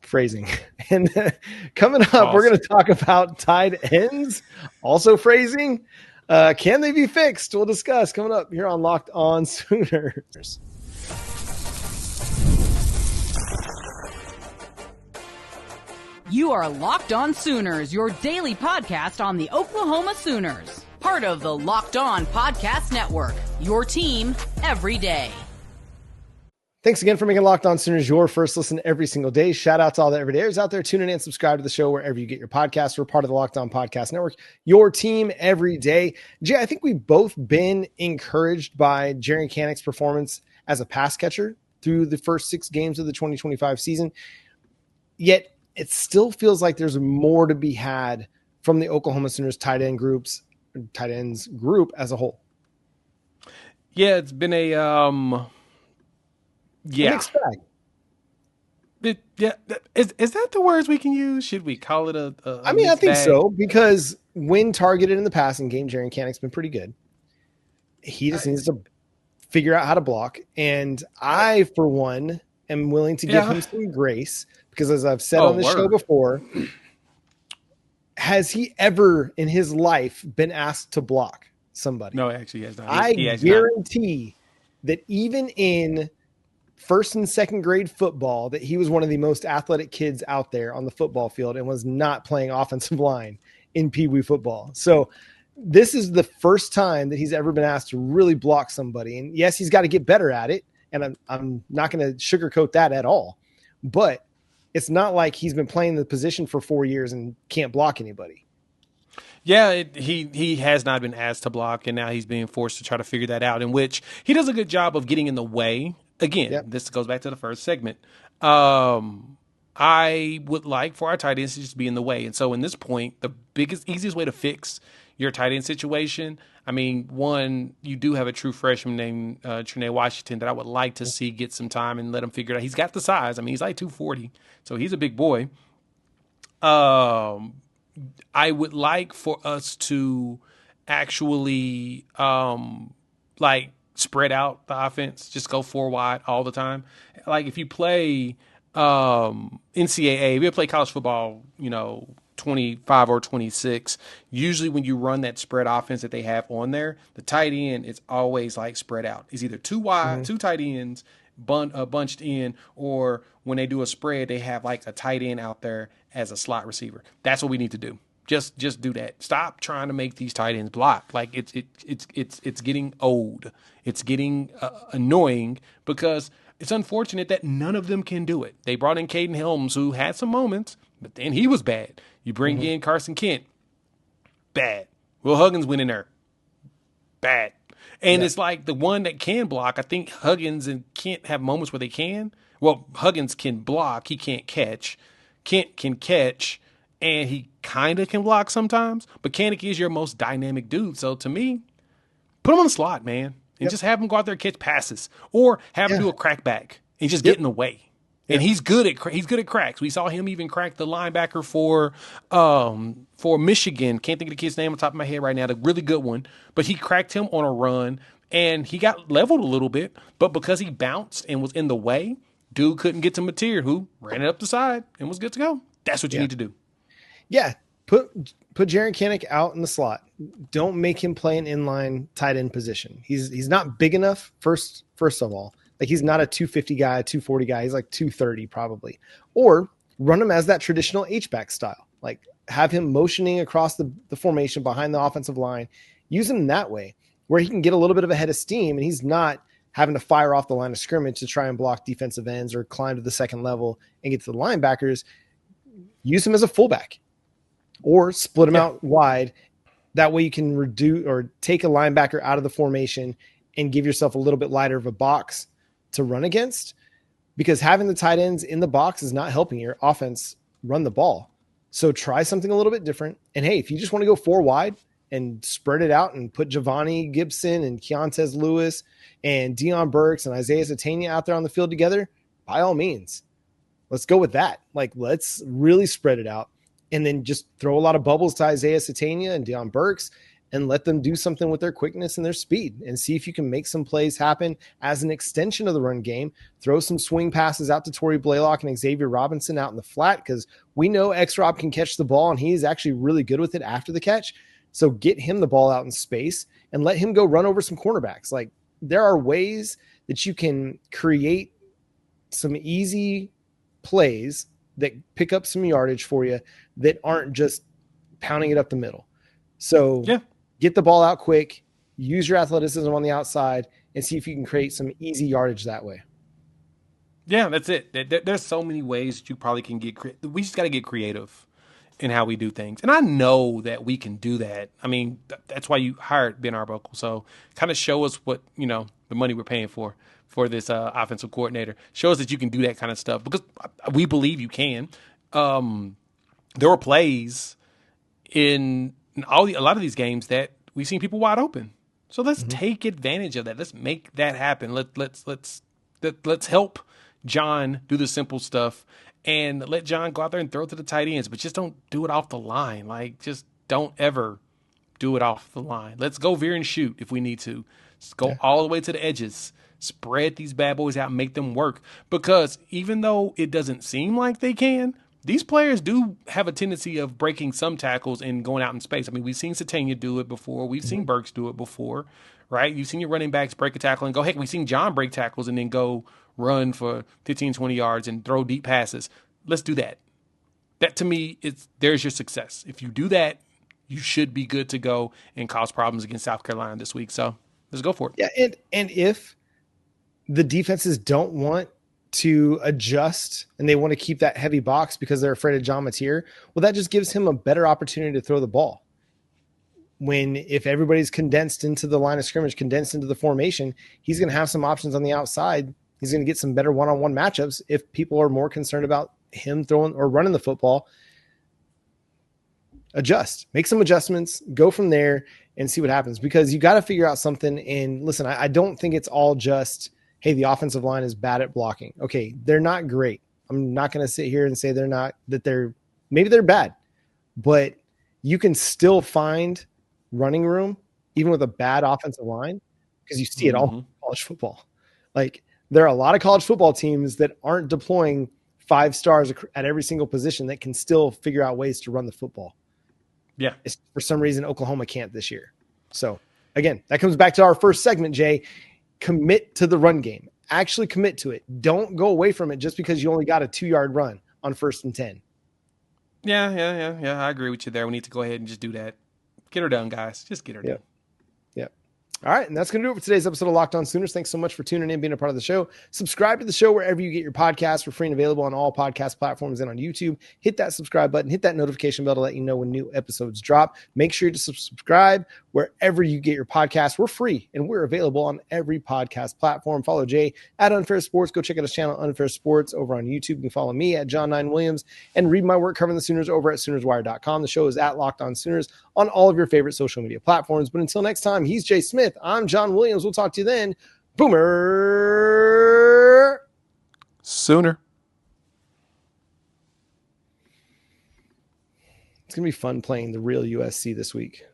phrasing. And coming up, We're going to talk about tight ends, also phrasing. Can they be fixed? We'll discuss coming up here on Locked On Sooners. You are Locked On Sooners, your daily podcast on the Oklahoma Sooners. Part of the Locked On Podcast Network, your team every day. Thanks again for making Locked On Sooners your first listen every single day. Shout out to all the everydayers out there. Tune in and subscribe to the show wherever you get your podcasts. We're part of the Locked On Podcast Network, your team every day. Jay, I think we've both been encouraged by Jaren Kanak's performance as a pass catcher through the first 6 games of the 2025 season. Yet it still feels like there's more to be had from the Oklahoma Sooners tight ends group as a whole. Yeah, it's been a mixed bag. Is that the words we can use? Should we call it a I mean, I think bag? so, because when targeted in the passing game, Jaren Kanak's been pretty good. He just needs to figure out how to block. And I, for one, am willing to give him some grace, because as I've said on the show before, has he ever in his life been asked to block somebody? No, actually, he has not. I guarantee that even in first and second grade football, that he was one of the most athletic kids out there on the football field and was not playing offensive line in Pee Wee football. So this is the first time that he's ever been asked to really block somebody. And yes, he's got to get better at it. And I'm not going to sugarcoat that at all, but it's not like he's been playing the position for 4 years and can't block anybody. Yeah, he has not been asked to block, and now he's being forced to try to figure that out, in which he does a good job of getting in the way. Again, This goes back to the first segment. I would like for our tight ends to just be in the way. And so in this point, the easiest way to fix your tight end situation, I mean, one, you do have a true freshman named Trynae Washington that I would like to see get some time and let him figure it out. He's got the size. I mean, he's like 240, so he's a big boy. I would like for us to actually spread out the offense, just go 4 wide all the time. Like if you play NCAA, if you play college football, 25 or 26, usually when you run that spread offense that they have on there, the tight end is always like spread out. It's either 2 wide, 2 tight ends bunched in, or when they do a spread, they have like a tight end out there as a slot receiver. That's what we need to do. Just do that. Stop trying to make these tight ends block. Like it's getting old. It's getting annoying, because it's unfortunate that none of them can do it. They brought in Caden Helms, who had some moments, but then he was bad. You bring in Carson Kent, bad. Will Huggins went in there, bad. And it's like the one that can block, I think Huggins and Kent have moments where they can. Well, Huggins can block. He can't catch. Kent can catch, and he kind of can block sometimes. But Kanak is your most dynamic dude. So to me, put him on the slot, man, and just have him go out there and catch passes, or have him do a crackback and just get in the way. And he's good at cracks. We saw him even crack the linebacker for Michigan. Can't think of the kid's name on top of my head right now. The really good one, but he cracked him on a run, and he got leveled a little bit. But because he bounced and was in the way, dude couldn't get to Mateer, who ran it up the side and was good to go. That's what you need to do. Yeah, put Jaren Kanak out in the slot. Don't make him play an inline tight end position. He's not big enough. First of all. Like, he's not a 250 guy, a 240 guy. He's like 230 probably. Or run him as that traditional H-back style. Like, have him motioning across the formation behind the offensive line. Use him that way, where he can get a little bit of a head of steam, and he's not having to fire off the line of scrimmage to try and block defensive ends or climb to the second level and get to the linebackers. Use him as a fullback, or split him out wide. That way you can reduce or take a linebacker out of the formation and give yourself a little bit lighter of a box to run against, because having the tight ends in the box is not helping your offense run the ball. So try something a little bit different. And hey, if you just want to go 4 wide and spread it out and put Javani Gibson and Keontez Lewis and Deion Burks and Isaiah Sategna out there on the field together, by all means, let's go with that. Like, let's really spread it out, and then just throw a lot of bubbles to Isaiah Sategna and Deion Burks, and let them do something with their quickness and their speed and see if you can make some plays happen as an extension of the run game. Throw some swing passes out to Torrey Blaylock and Xavier Robinson out in the flat, because we know X-Rob can catch the ball and he's actually really good with it after the catch. So get him the ball out in space and let him go run over some cornerbacks. Like, there are ways that you can create some easy plays that pick up some yardage for you that aren't just pounding it up the middle. So get the ball out quick, use your athleticism on the outside, and see if you can create some easy yardage that way. Yeah, that's it. There's so many ways that you probably can get creative. We just got to get creative in how we do things. And I know that we can do that. I mean, that's why you hired Ben Arbuckle. So kind of show us what, the money we're paying for this offensive coordinator. Show us that you can do that kind of stuff, because we believe you can. There were plays in a lot of these games that we've seen people wide open. So let's take advantage of that. Let's make that happen. Let's help John do the simple stuff and let John go out there and throw to the tight ends, but just don't do it off the line. Like, just don't ever do it off the line. Let's go veer and shoot if we need to. Let's go all the way to the edges. Spread these bad boys out and make them work. Because even though it doesn't seem like they can, these players do have a tendency of breaking some tackles and going out in space. I mean, we've seen Sategna do it before. We've seen Burks do it before, right? You've seen your running backs break a tackle and go. Heck, we've seen John break tackles and then go run for 15, 20 yards and throw deep passes. Let's do that. That, to me, there's your success. If you do that, you should be good to go and cause problems against South Carolina this week. So let's go for it. Yeah, and if the defenses don't want to adjust and they want to keep that heavy box because they're afraid of John Mateer, well, that just gives him a better opportunity to throw the ball. If everybody's condensed into the line of scrimmage, condensed into the formation, he's going to have some options on the outside. He's going to get some better one-on-one matchups if people are more concerned about him throwing or running the football. Adjust, make some adjustments, go from there and see what happens, because you got to figure out something. And listen, I don't think it's all just, hey, the offensive line is bad at blocking. Okay, they're not great. I'm not going to sit here and say maybe they're bad, but you can still find running room even with a bad offensive line, because you see it all in college football. Like, there are a lot of college football teams that aren't deploying 5 stars at every single position that can still figure out ways to run the football. Yeah. For some reason, Oklahoma can't this year. So again, that comes back to our first segment, Jay. Commit to the run game. Actually commit to it. Don't go away from it just because you only got a 2-yard run on 1st and 10. Yeah. I agree with you there. We need to go ahead and just do that. Get her done, guys. Just get her done. Yep. All right, and that's going to do it for today's episode of Locked On Sooners. Thanks so much for tuning in, being a part of the show. Subscribe to the show wherever you get your podcasts. We're free and available on all podcast platforms and on YouTube. Hit that subscribe button. Hit that notification bell to let you know when new episodes drop. Make sure to subscribe wherever you get your podcasts. We're free, and we're available on every podcast platform. Follow Jay at Unfair Sports. Go check out his channel, Unfair Sports, over on YouTube. You can follow me at John9Williams and read my work covering the Sooners over at SoonersWire.com. The show is at Locked On Sooners on all of your favorite social media platforms. But until next time, he's Jay Smith. I'm John Williams. We'll talk to you then. Boomer Sooner. It's going to be fun playing the real USC this week.